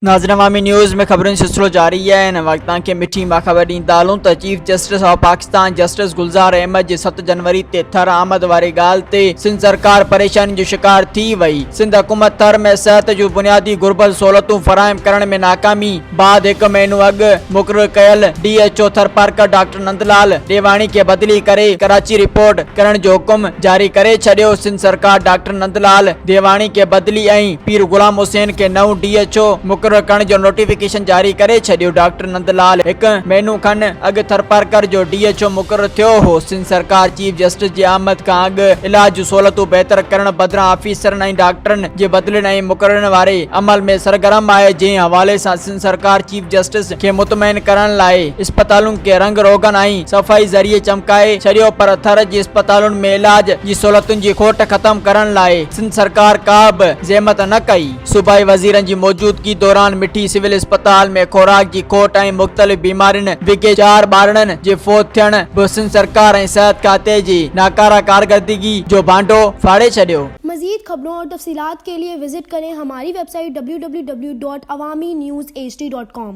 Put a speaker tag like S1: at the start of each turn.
S1: नाज़रीन अवामी न्यूज़ में खबरों सिलसिलो जारी है। इन वक्त के मिठी मां ख़बर ॾींदालूं त chief justice of Pakistan justice Gulzar Ahmed जे 7 जनवरी ते थर आमद वारी ॻाल्हि ते सिंध सरकार परेशानी जो शिकार थी वई। सिंध हुकूमत थर में सिहत जूं बुनियादी घुर्बल सहूलतूं फराहम करण में नाकामी बाद 1 महीनो अॻु मुक़ररु कयल DHO थर पार्कर डॉक्टर नंदलाल ॾेवाणी खे बदिली करे कराची रिपोर्ट करण जो हुकुम जारी करे छॾियो। सिंध सरकार डॉक्टर नंदलाल ॾेवाणी खे बदिली ऐं पीर गुलाम हुसैन खे नओं DHO मुक़ररु करण जो नोटिफिकेशन जारी करे छॾियो। डॉक्टर नंदलाल 1 महीनो खन अॻु थरपारकर जो DHO मुक़ररु थियो हो। सिंध सरकार चीफ जस्टिस जी आमद खां अॻु इलाज जूं सहूलतूं बहितर करण बदिरां ऑफिसरनि ऐं डॉक्टरनि जे बदिलण ऐं मुक़ररण वारे अमल में सरगर्म आहे। जंहिं हवाले सां सिंध सरकार चीफ जस्टिस खे मुतमइन करण लाइ अस्पतालुनि खे रंग रोगन ऐं सफ़ाई ज़रिए चमकाए छॾियो, पर थर जी अस्पतालुनि में इलाज जी सहूलतुनि जी खोट ख़त्म करण लाइ सिंध सरकार का बि ज़हमत न कई। सूबाई वज़ीरनि जी मौजूदगी दौरान मिठी सिविल अस्पताल में खुराक जी खोट ऐं मुख़्तलिफ़ बीमारियुनि विगे 4 ॿारनि जे फौत थियण बि सिंध सरकार ऐं सिहत खाते जी नाकारा कारकर्दगी जो भांडो फाड़े छॾियो।
S2: मज़ीद खबरों और तफसीलात के लिए विजिट करें हमारी वेबसाइट www.awamiNewsHD.com।